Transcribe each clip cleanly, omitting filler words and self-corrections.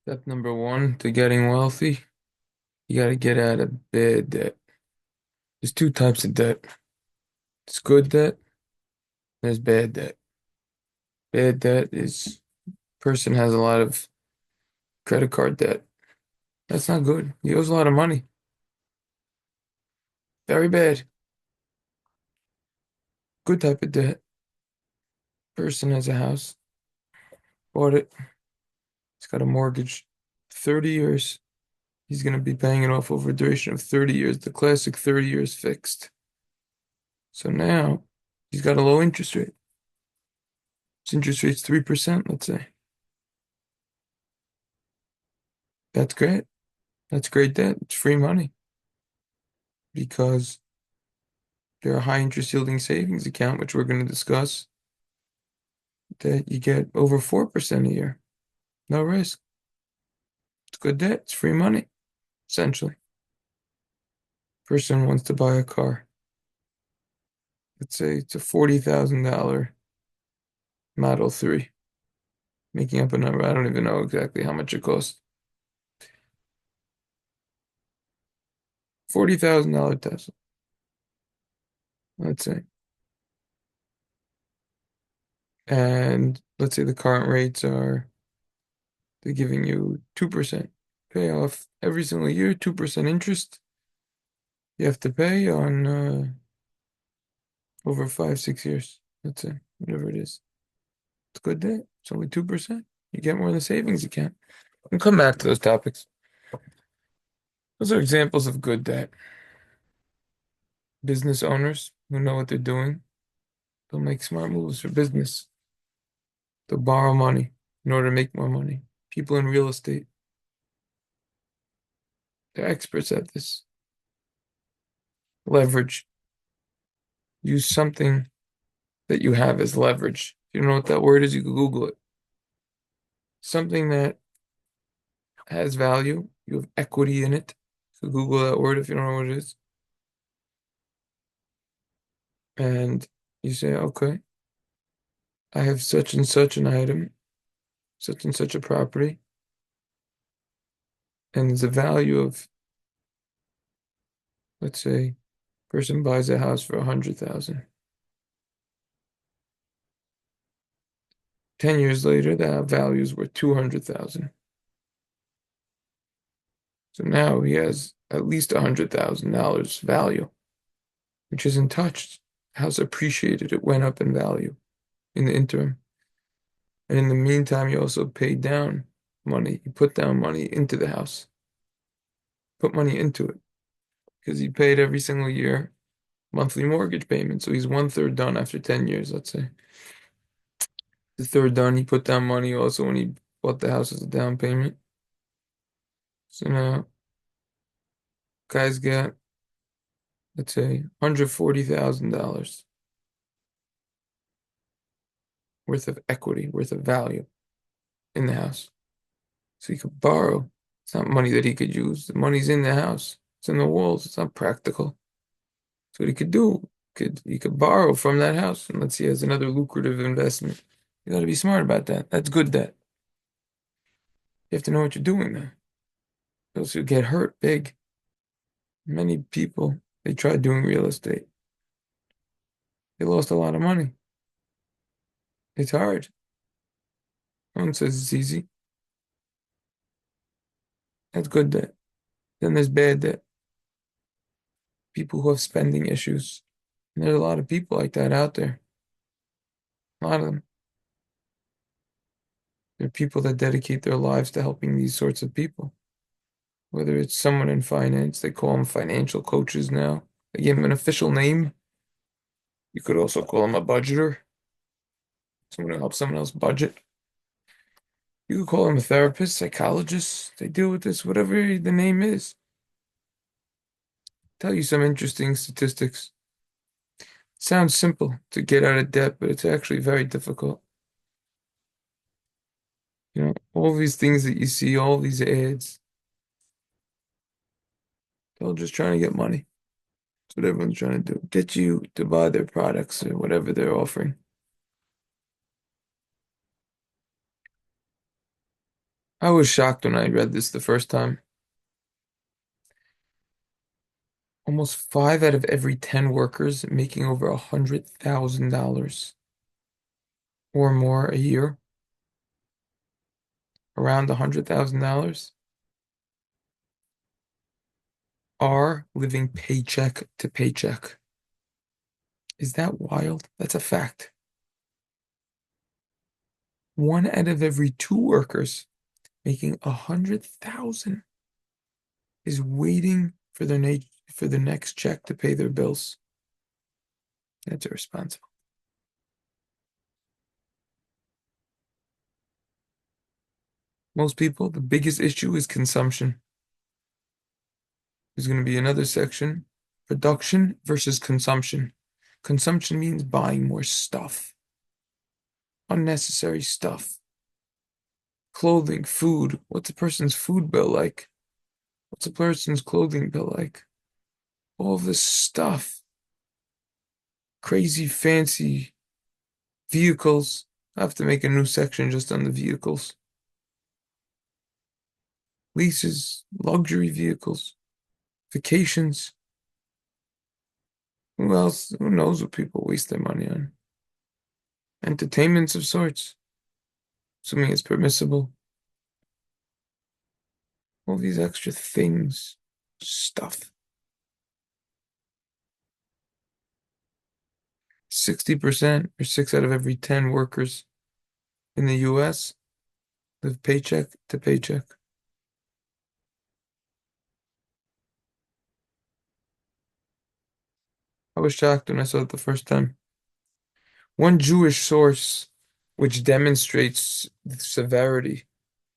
Step number one to getting wealthy, you got to get out of bad debt. There's two types of debt. There's good debt, there's bad debt. Bad debt is person has a lot of credit card debt. That's not good. He owes a lot of money. Very bad. Good type of debt. Person has a house, bought it, he's got a mortgage, 30 years. He's going to be paying it off over a duration of 30 years, the classic 30 years fixed. So now he's got a low interest rate. His interest rate's 3%, let's say. That's great. That's great debt. It's free money because there are high interest yielding savings account, which we're going to discuss, that you get over 4% a year. No risk. It's good debt. It's free money, essentially. Person wants to buy a car. Let's say it's a $40,000 Model 3. Making up a number. I don't even know exactly how much it costs. $40,000 Tesla, let's say. And let's say the current rates are, they're giving you 2% pay off every single year, 2% interest. You have to pay on over 5, 6 years, let's say, whatever it is. It's a good debt. It's only 2%. You get more in the savings account. We'll come back to those topics. Those are examples of good debt. Business owners who know what they're doing, they'll make smart moves for business. They'll borrow money in order to make more money. People in real estate, they're experts at this. Leverage. Use something that you have as leverage. If you don't know what that word is, you can Google it. Something that has value, you have equity in it. So Google that word if you don't know what it is. And you say, okay, I have such and such an item, such and such a property, and there's a value of, let's say, person buys a house for 100,000. 10 years later, that value is worth 200,000. So now he has at least $100,000 value, which isn't touched. House appreciated, it went up in value in the interim. And in the meantime, you also paid down money. You put down money into the house, put money into it, because he paid every single year monthly mortgage payment. So he's 1/3 done after 10 years, let's say. The third done, he put down money also when he bought the house as a down payment. So now, guys got, let's say, $140,000 worth of equity, worth of value in the house. So he could borrow. It's not money that he could use. The money's in the house. It's in the walls. It's not practical. So what he could do, he could borrow from that house. And let's see, as another lucrative investment. You got to be smart about that. That's good debt. You have to know what you're doing there. Else you get hurt big. Many people, they tried doing real estate. They lost a lot of money. It's hard. No one says it's easy. That's good debt. Then there's bad debt. People who have spending issues. And there's a lot of people like that out there. A lot of them. There are people that dedicate their lives to helping these sorts of people. Whether it's someone in finance, they call them financial coaches now. They give them an official name. You could also call them a budgeter, someone who helps someone else budget. You could call them a therapist, psychologist. They deal with this, whatever the name is. Tell you some interesting statistics. Sounds simple to get out of debt, but it's actually very difficult. You know, all these things that you see, all these ads, they're all just trying to get money. That's what everyone's trying to do. Get you to buy their products or whatever they're offering. I was shocked when I read this the first time. Almost 5 out of every 10 workers making over $100,000 or more a year, around $100,000, are living paycheck to paycheck. Is that wild? That's a fact. 1 out of every 2 workers making 100,000 is waiting for their next check to pay their bills. That's irresponsible. Most people, the biggest issue is consumption. There's going to be another section, production versus consumption. Consumption means buying more stuff, unnecessary stuff. Clothing, food. What's a person's food bill like? What's a person's clothing bill like? All of this stuff. Crazy, fancy vehicles. I have to make a new section just on the vehicles. Leases, luxury vehicles, vacations. Who else? Who knows what people waste their money on? Entertainments of sorts, assuming it's permissible. All these extra things, stuff. 60% or 6 out of every 10 workers in the US live paycheck to paycheck. I was shocked when I saw it the first time. One Jewish source which demonstrates the severity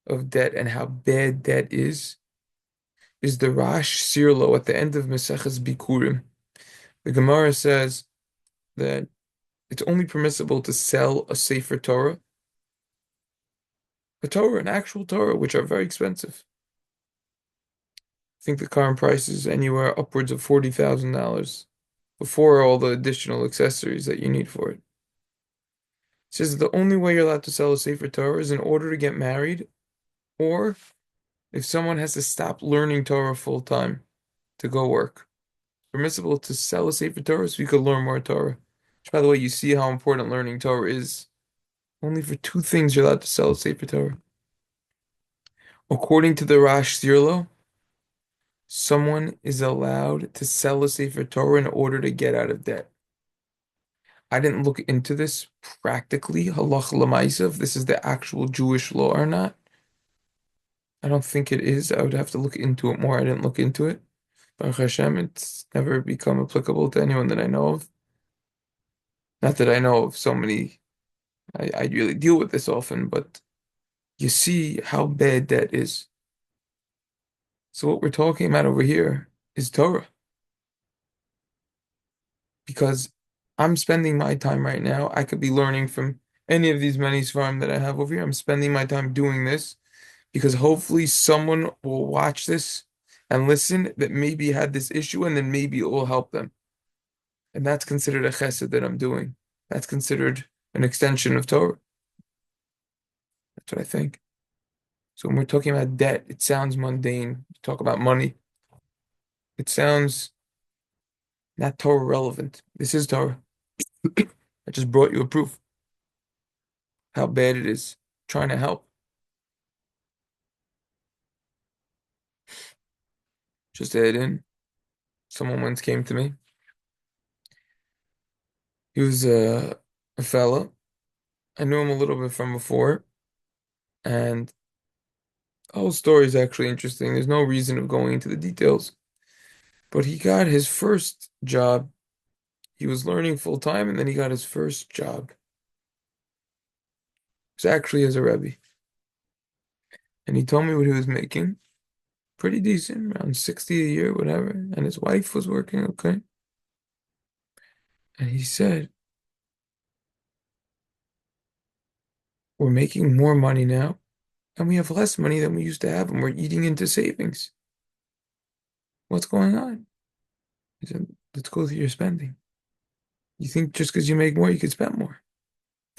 of debt and how bad debt is the Rash Sirlo at the end of Maseches Bikurim. The Gemara says that it's only permissible to sell a Sefer Torah, an actual Torah, which are very expensive. I think the current price is anywhere upwards of $40,000 before all the additional accessories that you need for it. It says the only way you're allowed to sell a Sefer Torah is in order to get married, or if someone has to stop learning Torah full time to go work. It's permissible to sell a Sefer Torah so you could learn more Torah. Which, by the way, you see how important learning Torah is. Only for 2 things you're allowed to sell a Sefer Torah. According to the Rash Sirlo, someone is allowed to sell a Sefer Torah in order to get out of debt. I didn't look into this practically, halacha l'maisa, if this is the actual Jewish law or not. I don't think it is. I would have to look into it more. I didn't look into it. Baruch Hashem, it's never become applicable to anyone that I know of. Not that I know of so many, I really deal with this often, but you see how bad debt is. So what we're talking about over here is Torah. Because I'm spending my time right now. I could be learning from any of these many svarim that I have over here. I'm spending my time doing this because hopefully someone will watch this and listen that maybe had this issue and then maybe it will help them. And that's considered a chesed that I'm doing. That's considered an extension of Torah. That's what I think. So when we're talking about debt, it sounds mundane. Talk about money. It sounds not Torah relevant. This is Torah. I just brought you a proof how bad it is. Trying to help. Just to add in, someone once came to me. He was a fella. I knew him a little bit from before, and the whole story is actually interesting. There's no reason of going into the details, but he got his first job. He was learning full time, and then he got his first job. It was actually as a Rebbe, and he told me what he was making. Pretty decent, around 60 a year, whatever. And his wife was working okay. And he said, "We're making more money now, and we have less money than we used to have, and we're eating into savings. What's going on?" He said, "Let's go through your spending. You think just because you make more, you could spend more.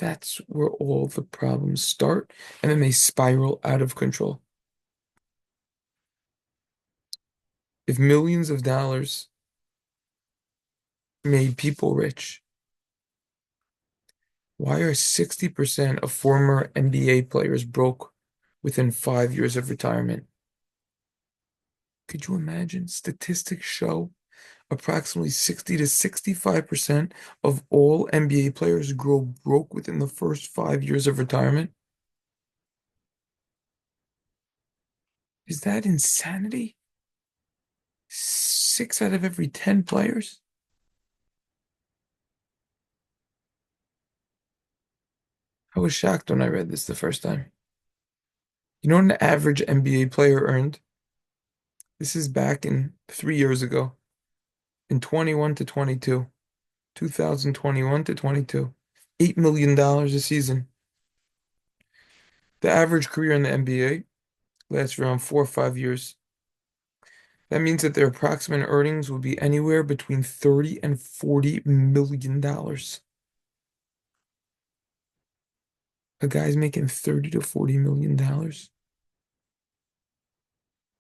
That's where all the problems start, and then they spiral out of control. If millions of dollars made people rich, why are 60% of former NBA players broke within 5 years of retirement? Could you imagine? Statistics show approximately 60 to 65% of all NBA players grow broke within the first 5 years of retirement. Is that insanity? 6 out of every 10 players? I was shocked when I read this the first time. You know what an average NBA player earned? This is back in 3 years ago, in 21 to 22, 2021 to 22. $8 million a season. The average career in the NBA lasts around 4 or 5 years. That means that their approximate earnings would be anywhere between 30 and $40 million. A guy's making 30 to $40 million.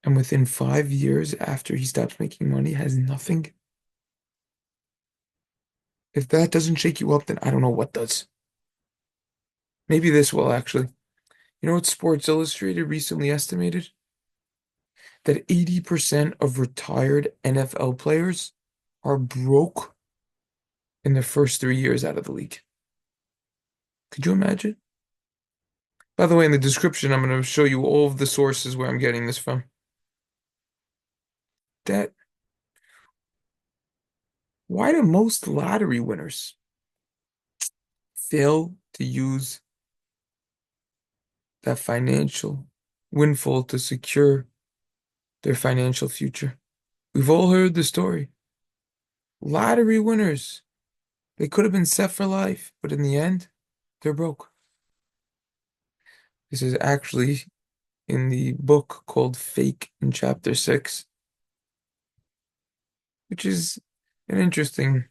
And within 5 years after he stops making money, has nothing. If that doesn't shake you up, then I don't know what does. Maybe this will actually. You know what Sports Illustrated recently estimated? That 80% of retired NFL players are broke in their first 3 years out of the league. Could you imagine? By the way, in the description, I'm going to show you all of the sources where I'm getting this from. That, why do most lottery winners fail to use that financial windfall to secure their financial future? We've all heard the story. Lottery winners, they could have been set for life, but in the end, they're broke. This is actually in the book called Fake in Chapter 6, which is an interesting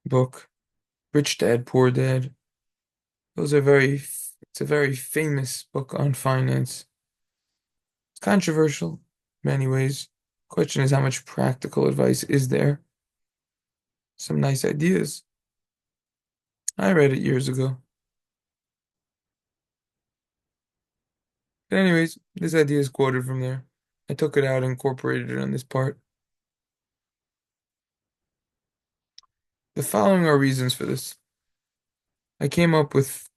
book. Rich Dad, Poor Dad. It's a very famous book on finance. It's controversial in many ways. Question is, how much practical advice is there? Some nice ideas. I read it years ago. But anyways, this idea is quoted from there. I took it out and incorporated it on this part. The following are reasons for this. I came up with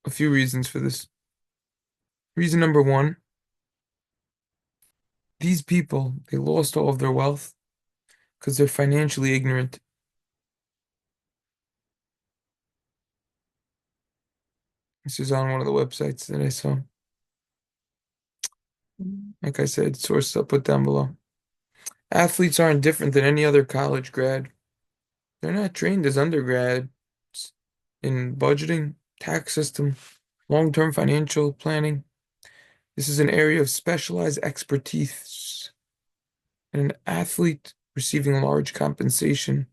a few reasons for this. Reason number one, these people, they lost all of their wealth because they're financially ignorant. This is on one of the websites that I saw. Like I said, sources I'll put down below. Athletes aren't different than any other college grad. They're not trained as undergrads in budgeting, tax system, long-term financial planning. This is an area of specialized expertise. And an athlete receiving large compensation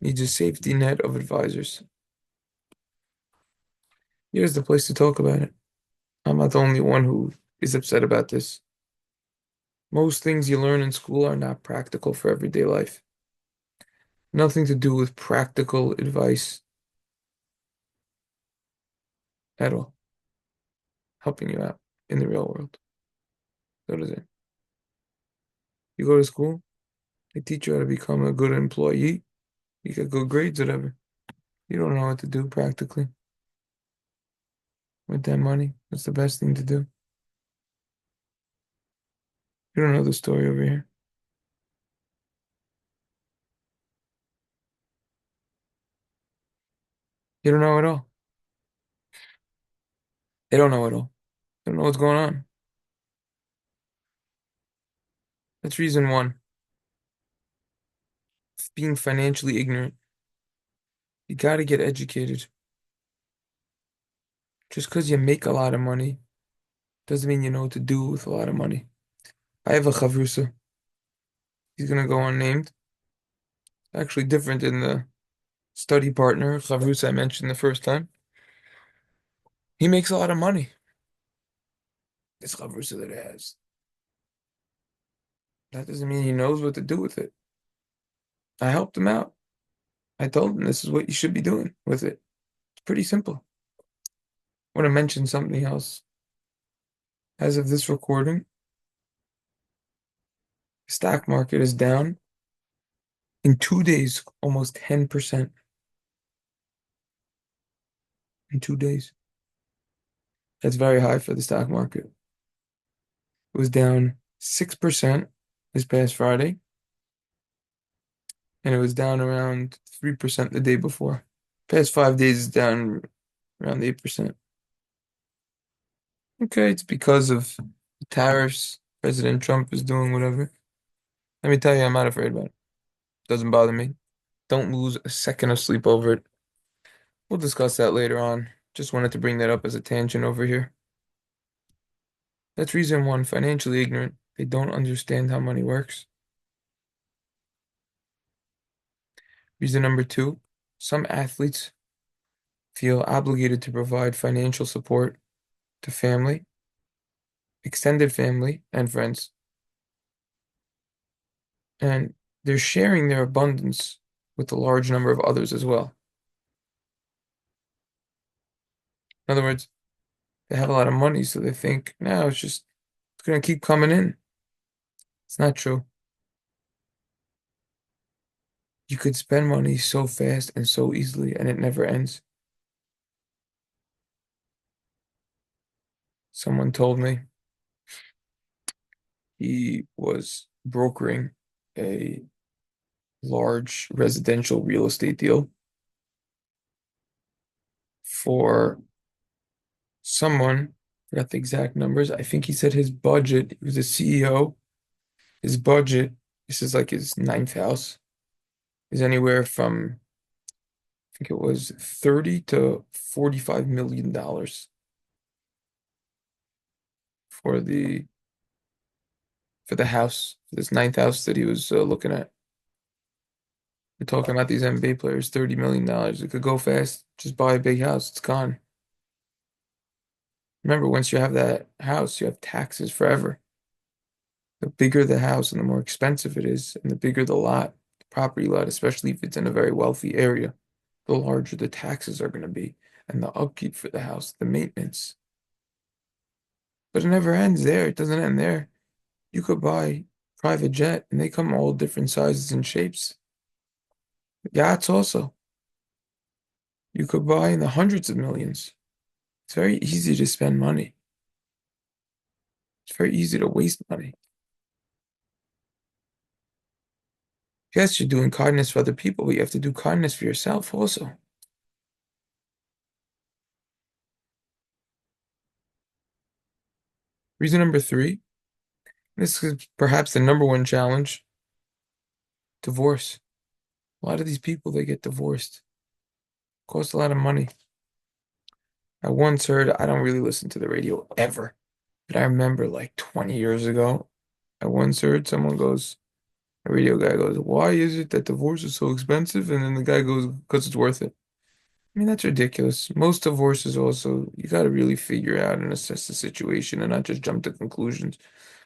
needs a safety net of advisors. Here's the place to talk about it. I'm not the only one who is upset about this. Most things you learn in school are not practical for everyday life. Nothing to do with practical advice at all. Helping you out in the real world. What is it? You go to school, they teach you how to become a good employee. You get good grades, whatever. You don't know what to do practically with that money. What's the best thing to do? You don't know the story over here. You don't know at all. They don't know at all. They don't know what's going on. That's reason one. Being financially ignorant. You got to get educated. Just because you make a lot of money doesn't mean you know what to do with a lot of money. I have a chavrusa. He's gonna go unnamed. Actually different in the study partner, Chavrusa, I mentioned the first time, he makes a lot of money. This Chavrusa that he has. That doesn't mean he knows what to do with it. I helped him out. I told him this is what you should be doing with it. It's pretty simple. I want to mention something else. As of this recording, the stock market is down in 2 days, almost 10% in 2 days. That's very high for the stock market. It was down 6% this past Friday, and it was down around 3% the day before. Past 5 days is down around 8%. Okay, it's because of the tariffs. President Trump is doing whatever. Let me tell you, I'm not afraid about it. Doesn't bother me. Don't lose a second of sleep over it. We'll discuss that later on. Just wanted to bring that up as a tangent over here. That's reason one, financially ignorant. They don't understand how money works. Reason number two, some athletes feel obligated to provide financial support to family, extended family, and friends. And they're sharing their abundance with a large number of others as well. In other words, they have a lot of money, so they think, no, it's going to keep coming in. It's not true. You could spend money so fast and so easily, and it never ends. Someone told me he was brokering a large residential real estate deal for someone, I forgot the exact numbers. I think he said his budget, he was a CEO, his budget, this is like his ninth house, is anywhere from, I think it was 30 to $45 million for the house, for this ninth house that he was looking at. We're talking about these NBA players, $30 million. It could go fast. Just buy a big house, it's gone. Remember, once you have that house, you have taxes forever. The bigger the house and the more expensive it is, and the bigger the lot, the property lot, especially if it's in a very wealthy area, the larger the taxes are going to be, and the upkeep for the house, the maintenance. But it never ends there. It doesn't end there. You could buy private jet, and they come all different sizes and shapes. Yachts also. You could buy in the hundreds of millions. It's very easy to spend money. It's very easy to waste money. Yes, you're doing kindness for other people, but you have to do kindness for yourself also. Reason number three, this is perhaps the number one challenge, divorce. A lot of these people, they get divorced. Cost a lot of money. I once heard, I don't really listen to the radio ever, but I remember like 20 years ago, I once heard someone goes, a radio guy goes, why is it that divorce is so expensive? And then the guy goes, because it's worth it. I mean, that's ridiculous. Most divorces also, you got to really figure out and assess the situation and not just jump to conclusions.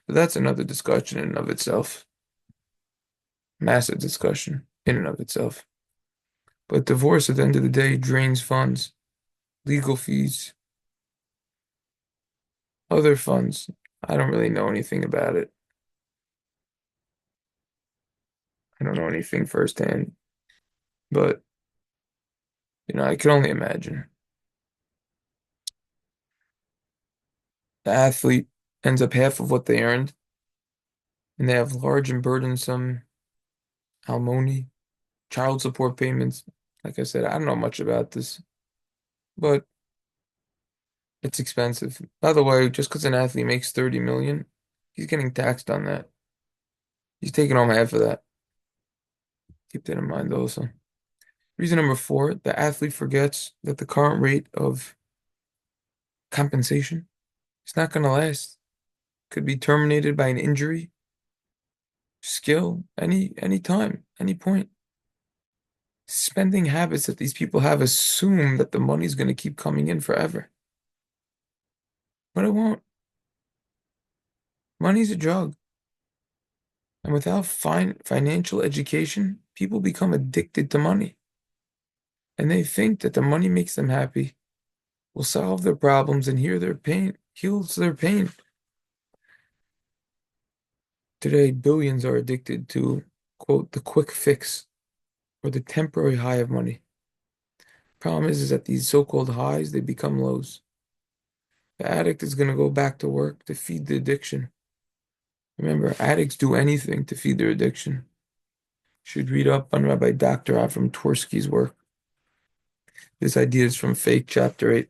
But that's another discussion in and of itself. Massive discussion in and of itself. But divorce at the end of the day drains funds, legal fees, other funds. I don't really know anything about it. I don't know anything firsthand. But, I can only imagine. The athlete ends up half of what they earned, and they have large and burdensome alimony, child support payments. Like I said, I don't know much about this, but it's expensive. By the way, just because an athlete makes 30 million, he's getting taxed on that. He's taking home half of that. Keep that in mind also. Reason number four, the athlete forgets that the current rate of compensation is not going to last. Could be terminated by an injury, skill, any time, any point. spending habits that these people have assume that the money's going to keep coming in forever. But it won't. Money's a drug. And without financial education, people become addicted to money. And they think that the money makes them happy, will solve their problems and heals their pain. Today, billions are addicted to, quote, the quick fix or the temporary high of money. Problem is that these so-called highs, they become lows. The addict is going to go back to work to feed the addiction. Remember, addicts do anything to feed their addiction. You should read up on Rabbi Dr. Avram Tversky's work. This idea is from Fake Chapter 8.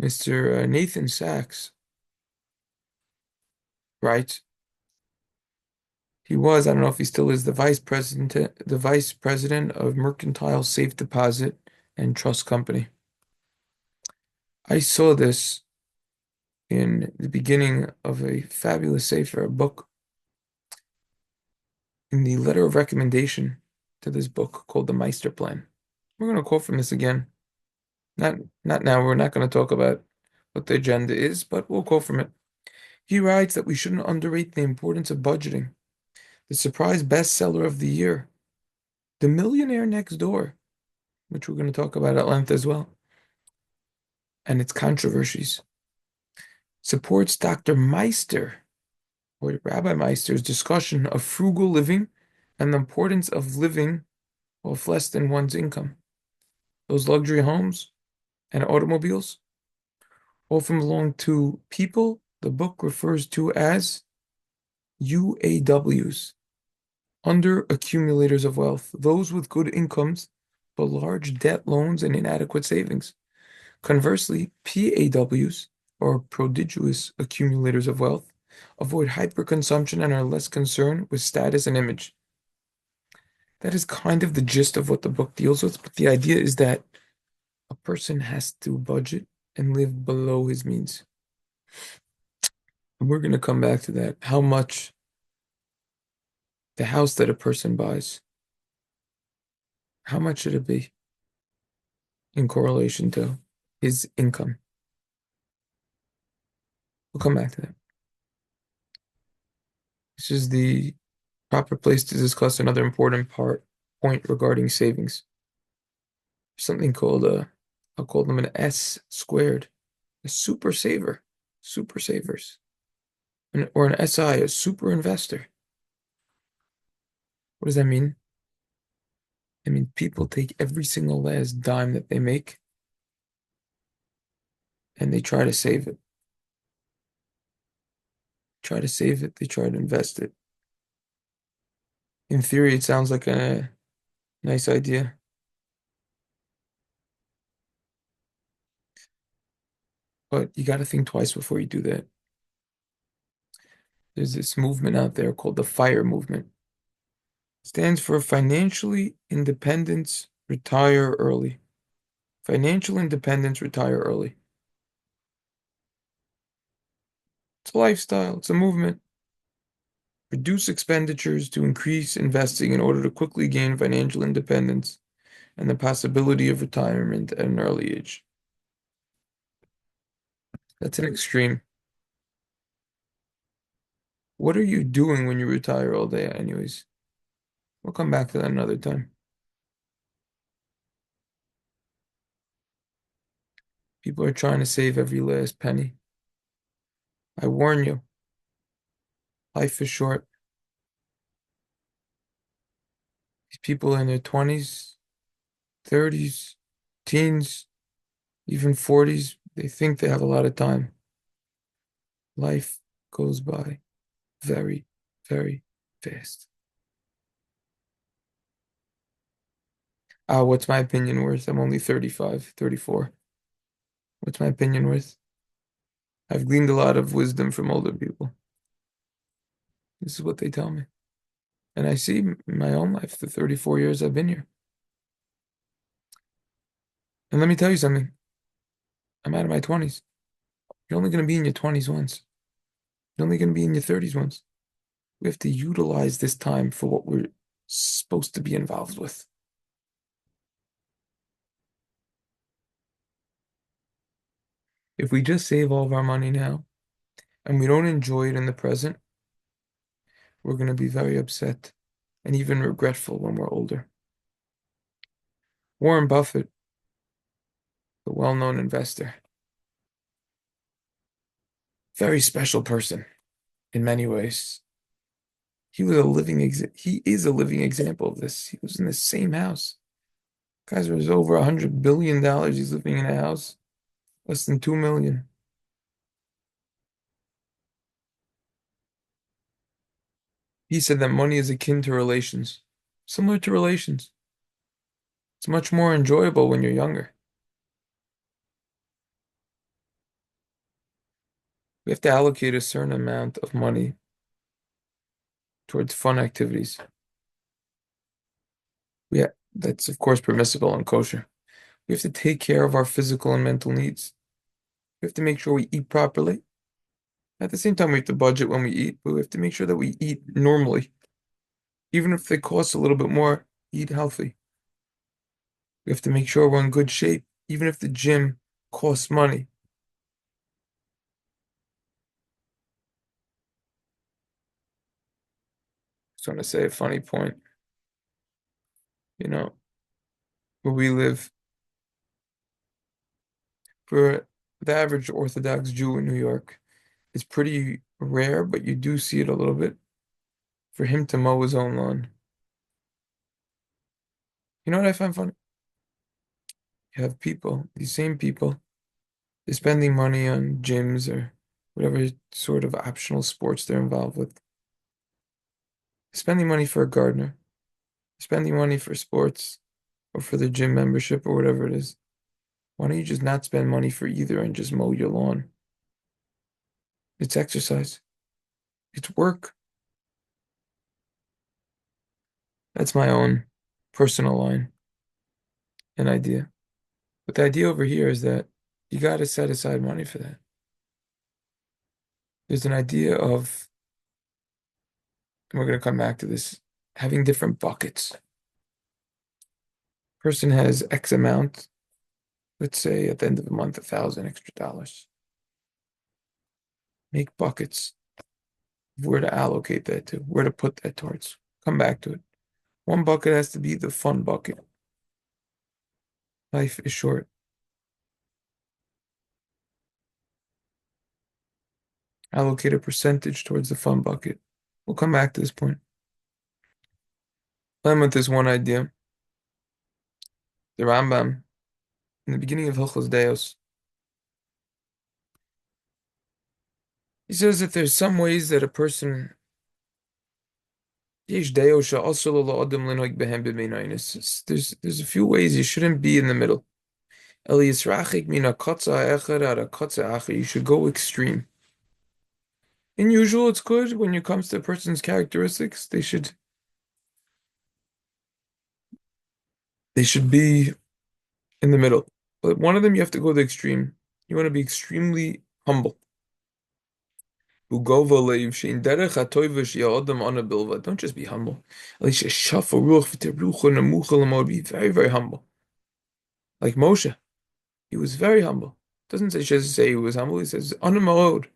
Mr. Nathan Sachs writes, he was, I don't know if he still is, the vice president of Mercantile Safe Deposit and Trust Company. I saw this in the beginning of a fabulous sefer, a book, in the letter of recommendation to this book called The Meister Plan. We're going to quote from this again. Not now. We're not going to talk about what the agenda is, but we'll quote from it. He writes that we shouldn't underrate the importance of budgeting. The surprise bestseller of the year, The Millionaire Next Door, which we're going to talk about at length as well, and its controversies, supports Dr. Meister, or Rabbi Meister's discussion of frugal living and the importance of living with less than one's income. Those luxury homes and automobiles often belong to people the book refers to as UAWs, under accumulators of wealth, those with good incomes but large debt loads and inadequate savings. Conversely, PAWs, or prodigious accumulators of wealth, avoid hyperconsumption and are less concerned with status and image. That is kind of the gist of what the book deals with, but the idea is that a person has to budget and live below his means. And we're going to come back to that. How much the house that a person buys, how much should it be in correlation to his income? We'll come back to that. This is the proper place to discuss another important point regarding savings. Something called I'll call them an S squared, a super saver, super savers, or an SI, a super investor. What does that mean? I mean, people take every single last dime that they make and they try to save it. Try to save it, they try to invest it. In theory, it sounds like a nice idea. But you got to think twice before you do that. There's this movement out there called the FIRE movement. It stands for Financially Independence, Retire Early. Financial independence, retire early. It's a lifestyle, it's a movement. Reduce expenditures to increase investing in order to quickly gain financial independence and the possibility of retirement at an early age. That's an extreme. What are you doing when you retire all day, anyways? We'll come back to that another time. People are trying to save every last penny. I warn you, life is short. These people in their 20s, 30s, teens, even 40s, they think they have a lot of time. Life goes by very, very fast. What's my opinion worth? I'm only 35, 34. What's my opinion worth? I've gleaned a lot of wisdom from older people. This is what they tell me. And I see in my own life, the 34 years I've been here. And let me tell you something. I'm out of my 20s. You're only going to be in your 20s once. You're only going to be in your 30s once. We have to utilize this time for what we're supposed to be involved with. If we just save all of our money now and we don't enjoy it in the present, we're going to be very upset and even regretful when we're older. Warren Buffett, the well-known investor, very special person in many ways. He is a living example of this. He was in the same house. Guys, was over $100 billion. He's living in a house less than 2 million. He said that money is akin to relations, similar to relations. It's much more enjoyable when you're younger. We have to allocate a certain amount of money towards fun activities. That's of course permissible and kosher. We have to take care of our physical and mental needs. We have to make sure we eat properly. At the same time, we have to budget when we eat, but we have to make sure that we eat normally. Even if they cost a little bit more, eat healthy. We have to make sure we're in good shape, even if the gym costs money. Just want to say a funny point. You know, where we live, for the average Orthodox Jew in New York, it's pretty rare, but you do see it a little bit, for him to mow his own lawn. You know what I find funny? You have people, these same people, they're spending money on gyms or whatever sort of optional sports they're involved with. Spending money for a gardener, spending money for sports or for the gym membership or whatever it is. Why don't you just not spend money for either and just mow your lawn? It's exercise. It's work. That's my own personal line and idea. But the idea over here is that you got to set aside money for that. There's an idea of, and we're going to come back to this, having different buckets. Person has X amount, let's say at the end of the month, $1,000 extra. Make buckets of where to allocate that to, where to put that towards. Come back to it. One bucket has to be the fun bucket. Life is short. Allocate a percentage towards the fun bucket. We'll come back to this point. Plan with this one idea. The Rambam, in the beginning of hilchos dayos, he says that there's some ways that a person, there's a few ways you shouldn't be in the middle. You should go extreme. In usual, it's good when it comes to a person's characteristics. They should be in the middle. But one of them, you have to go the extreme. You want to be extremely humble. Don't just be humble. Be very, very humble. Like Moshe, he was very humble. Doesn't say he was humble. He says anamod.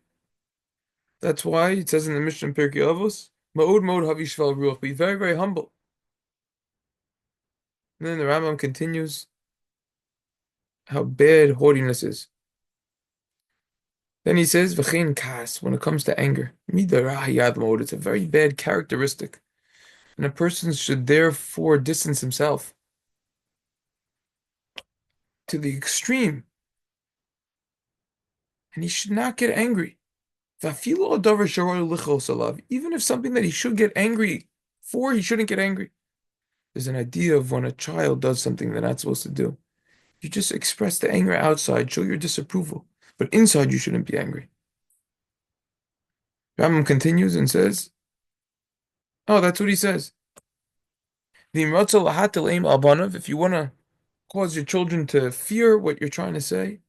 That's why it says in the Mishnah Pirkei Avos, Ma'od Ma'od Havi Shval Ruach. Be very, very humble. And then the Rambam continues how bad haughtiness is. Then he says, V'chein kas, when it comes to anger. Midah Yad Ma'od. It's a very bad characteristic. And a person should therefore distance himself to the extreme. And he should not get angry. Even if something that he should get angry for, he shouldn't get angry. There's an idea of when a child does something they're not supposed to do. You just express the anger outside, show your disapproval. But inside, you shouldn't be angry. Rambam continues and says, oh, that's what he says. If you want to cause your children to fear what you're trying to say,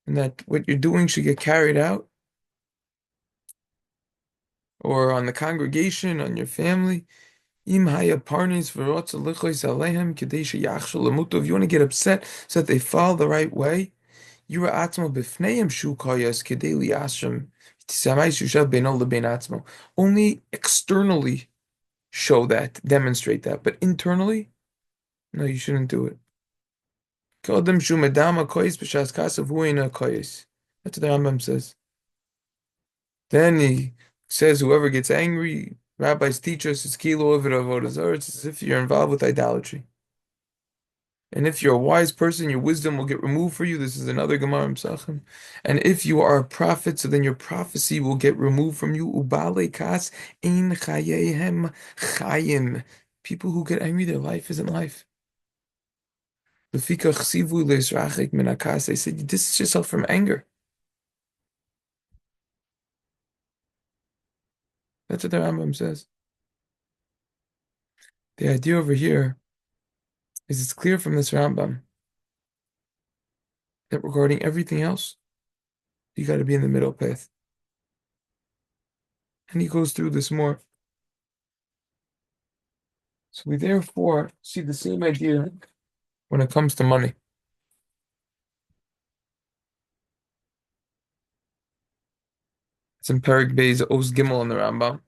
and that what you're doing should get carried out, or on the congregation, on your family, Im haya parnis v'rotza lichois alehem kedei sheyachshel lemuto. If you want to get upset so that they fall the right way, Yura atzmo b'fneihem shu koyas kedei liashem tisamais yushav beino lebein atzmo. Only externally show that, demonstrate that, but internally, no, you shouldn't do it. Kodem shu medama koyas b'shas kasav huina koyas. That's what the Rambam says. Then he says, whoever gets angry, rabbis teach us, it's kilo of it avodas zarah. It's as if you're involved with idolatry. And if you're a wise person, your wisdom will get removed for you. This is another Gemara in Pesachim. And if you are a prophet, so then your prophecy will get removed from you. Ubale kas ein chayehem chayim. People who get angry, their life isn't life. Lefikach sivu leisrachik min hakas. They said, distance yourself from anger. That's what the Rambam says. The idea over here is it's clear from this Rambam that regarding everything else, you got to be in the middle path. And he goes through this more. So we therefore see the same idea when it comes to money. It's in Perek Beis Oz Gimel in the Rambam.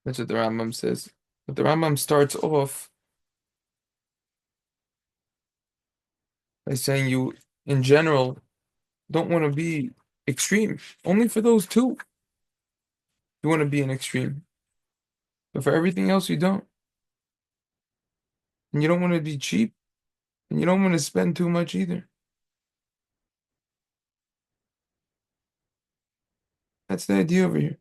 That's what the Rambam says. But the Rambam starts off by saying you, in general, don't want to be extreme. Only for those two, you want to be an extreme. But for everything else, you don't. And you don't want to be cheap, and you don't want to spend too much either. That's the idea over here.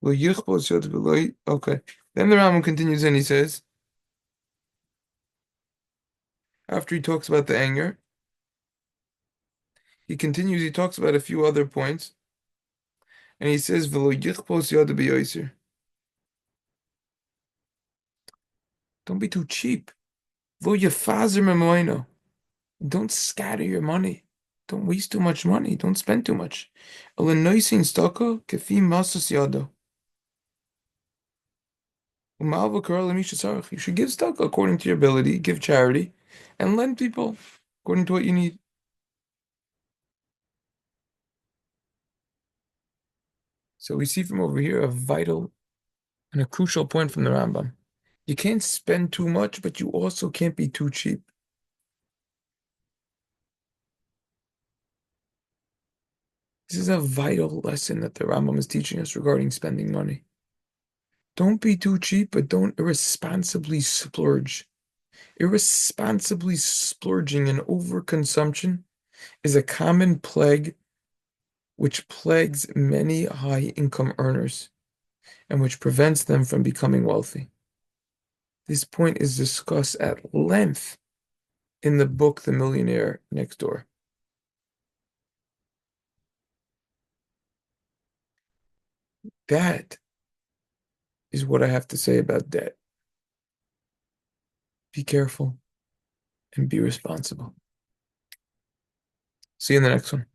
Okay. Then the Rambam continues and he says, after he talks about the anger, he continues, he talks about a few other points, and he says, don't be too cheap. Don't scatter your money. Don't waste too much money. Don't spend too much. You should give stock according to your ability, give charity, and lend people according to what you need. So we see from over here a vital and a crucial point from the Rambam. You can't spend too much, but you also can't be too cheap. This is a vital lesson that the Rambam is teaching us regarding spending money. Don't be too cheap, but don't irresponsibly splurge. Irresponsibly splurging and overconsumption is a common plague which plagues many high-income earners and which prevents them from becoming wealthy. This point is discussed at length in the book The Millionaire Next Door. That is what I have to say about debt. Be careful and be responsible. See you in the next one.